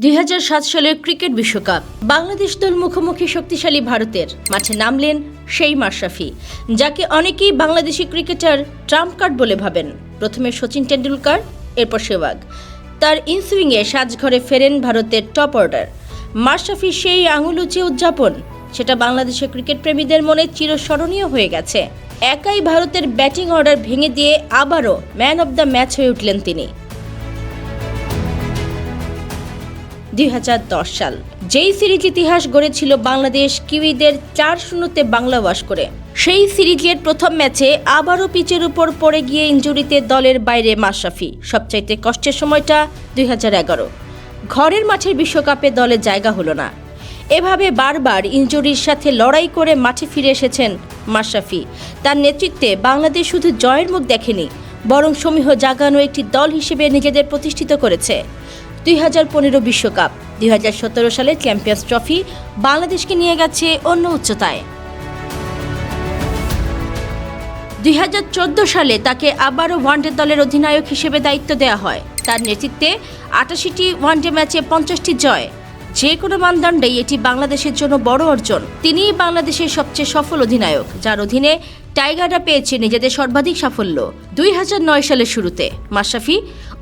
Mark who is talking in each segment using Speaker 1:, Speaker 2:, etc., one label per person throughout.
Speaker 1: 2007 সালের ক্রিকেট বিশ্বকাপ বাংলাদেশ দল মুখোমুখি শক্তিশালী ভারতের মাঠে নামলেন সেই মাশরাফি, যাকে অনেকেই বাংলাদেশি ক্রিকেটার ট্রাম্প কার্ড বলে ভাবেন। প্রথমে সচিন টেন্ডুলকার, এরপর সেহবাগ। তার ইনসুইংয়ে সাজঘরে ফেরেন ভারতের টপ অর্ডার। মাশরাফির সেই আঙুল উঁচিয়ে উদযাপন, সেটা বাংলাদেশের ক্রিকেট প্রেমীদের মনে চিরস্মরণীয় হয়ে গেছে। একাই ভারতের ব্যাটিং অর্ডার ভেঙে দিয়ে আবারও ম্যান অব দ্য ম্যাচ হয়ে উঠলেন তিনি। 2010 সাল, যেই সিরিজ ইতিহাস গড়েছিল বাংলাদেশ কিউইদের 4-0 বাংলা ওয়াশ করে। সেই সিরিজের প্রথম ম্যাচে আবারও পিচের উপর পড়ে গিয়ে ইনজুরিতে দলের বাইরে মাশরাফি। সবচাইতে কষ্টের সময়টা 2011, ঘরের মাঠের বিশ্বকাপে দলের জায়গা হলো না। এভাবে বারবার ইনজুরির সাথে লড়াই করে মাঠে ফিরে এসেছেন মাশরাফি। তার নেতৃত্বে বাংলাদেশ শুধু জয়ের মুখ দেখেনি, বরং সমীহ জাগানো একটি দল হিসেবে নিজেদের প্রতিষ্ঠিত করেছে। 2015 বিশ্বকাপ, 2017 সালে চ্যাম্পিয়ন্স ট্রফি বাংলাদেশকে নিয়ে গেছে অন্য উচ্চতায়। 2014 সালে তাকে আবারও ওয়ানডে দলের অধিনায়ক হিসেবে দায়িত্ব দেওয়া হয়। তার নেতৃত্বে 88টি ওয়ানডে ম্যাচে 50টি জয়। যে কোনো মানদণ্ডেই এটি বাংলাদেশের জন্য বড় অর্জন। তিনিই বাংলাদেশের সবচেয়ে সফল অধিনায়ক, যার অধীনে টাইগাররা পেয়েছে নিজেদের সর্বাধিক সাফল্য। 2009 সালের শুরুতে মাশরাফি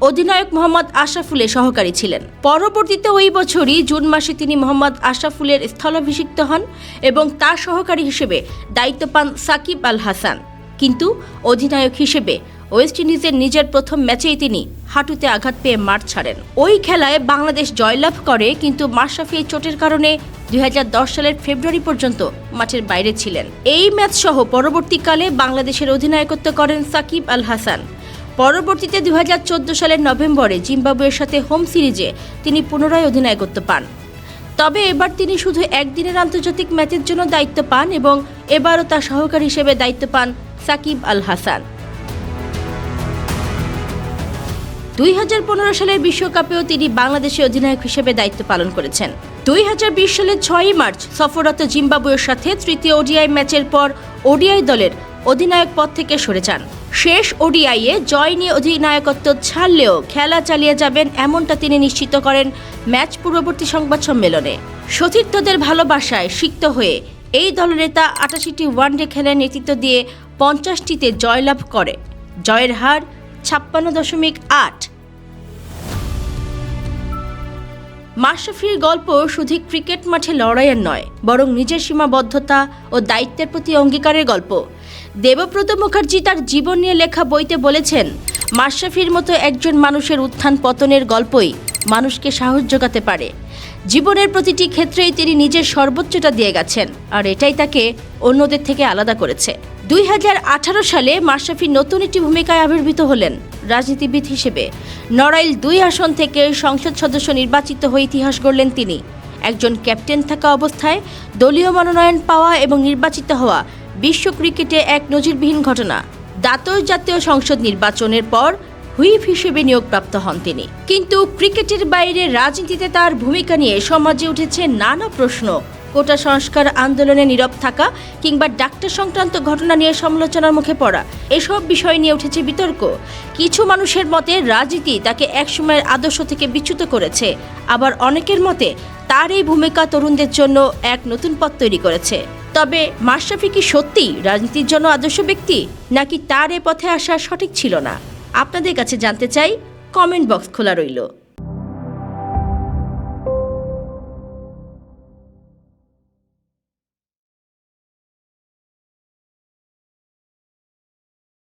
Speaker 1: অধিনায়ক মোহাম্মদ আশরাফুলের সহকারী ছিলেন। পরবর্তীতে ওই বছরই জুন মাসে তিনি মোহাম্মদ আশরাফুলের স্থলাভিষিক্ত হন এবং তার সহকারী হিসেবে দায়িত্ব পান সাকিব আল হাসান। কিন্তু অধিনায়ক হিসেবে ওয়েস্ট ইন্ডিজের নিজের প্রথম ম্যাচেই তিনি হাঁটুতে আঘাত পেয়ে মাঠ ছাড়েন। ওই খেলায় বাংলাদেশ জয়লাভ করে, কিন্তু মাশরাফি চোটের কারণে 2010 সালের ফেব্রুয়ারি পর্যন্ত মাঠের বাইরে ছিলেন। এই ম্যাচ সহ পরবর্তীকালে বাংলাদেশের অধিনায়কত্ব করেন সাকিব আল হাসান। পরবর্তীতে 2014 সালের নভেম্বরে জিম্বাবুয়ের সাথে হোম সিরিজে তিনি পুনরায় অধিনায়কত্ব পান। তবে এবার তিনি শুধু একদিনের আন্তর্জাতিক ম্যাচের জন্য দায়িত্ব পান এবং এবারও তার সহকারী হিসেবে দায়িত্ব পান সাকিব আল হাসান। 2015 সালের বিশ্বকাপেও তিনি বাংলাদেশের অধিনায়ক হিসেবে দায়িত্ব পালন করেছেন। 2020 সালের 6 মার্চ সফররত জিম্বাবুয়ের সাথে তৃতীয় ওডিআই ম্যাচের পর ওডিআই দলের অধিনায়ক পদ থেকে সরে যান। শেষ ওডিআইয়ে জয় নিয়ে অধিনায়কত্ব ছাড়লেও খেলা চালিয়ে যাবেন, এমনটা তিনি নিশ্চিত করেন ম্যাচ পূর্ববর্তী সংবাদ সম্মেলনে। সতীর্থদের ভালোবাসায় সিক্ত হয়ে এই দলনেতা 88টি ওয়ানডে খেলায় নেতৃত্ব দিয়ে 50টিতে জয়লাভ করে। জয়ের হার 56.8। মাশরাফির গল্প শুধু ক্রিকেট মাঠে লড়াইয়ের নয়, বরং নিজের সীমাবদ্ধতা ও দায়িত্বের প্রতি অঙ্গীকারের গল্প। দেবব্রত মুখার্জি তার জীবন নিয়ে লেখা বইতে বলেছেন, মাশরাফির মতো একজন মানুষের উত্থান পতনের গল্পই মানুষকে সাহস জোগাতে পারে। জীবনের প্রতিটি ক্ষেত্রেই তিনি নিজের সর্বোচ্চটা দিয়ে গেছেন, আর এটাই তাকে অন্যদের থেকে আলাদা করেছে। 2018 সালে মাশরাফি নতুন একটি ভূমিকায় আবির্ভূত হলেন রাজনীতিবিদ হিসেবে। নড়াইল 2 আসন থেকে সংসদ সদস্য নির্বাচিত হয়ে ইতিহাস গড়লেন তিনি। একজন ক্যাপ্টেন থাকা অবস্থায় দলীয় মনোনয়ন পাওয়া এবং নির্বাচিত হওয়া বিশ্ব ক্রিকেটে এক নজিরবিহীন ঘটনা। দ্বাদশ জাতীয় সংসদ নির্বাচনের পর হুইপ হিসেবে নিয়োগপ্রাপ্ত হন তিনি। কিন্তু ক্রিকেটের বাইরে রাজনীতিতে তার ভূমিকা নিয়ে সমাজে উঠেছে নানা প্রশ্ন। কোটা সংস্কার আন্দোলনে নীরব থাকা কিংবা ডাক্তার সংক্রান্ত ঘটনা নিয়ে সমালোচনার মুখে পড়া, এসব বিষয় নিয়ে উঠেছে বিতর্ক। কিছু মানুষের মতে রাজনীতি তাকে একসময়ের আদর্শ থেকে বিচ্যুত করেছে, আবার অনেকের মতে তার এই ভূমিকা তরুণদের জন্য এক নতুন পথ তৈরি করেছে। তবে মাশরাফি কি সত্যিই রাজনীতির জন্য আদর্শ ব্যক্তি, নাকি তার এ পথে আসা সঠিক ছিল না? আপনাদের কাছে জানতে চাই, কমেন্ট বক্স খোলা রইল।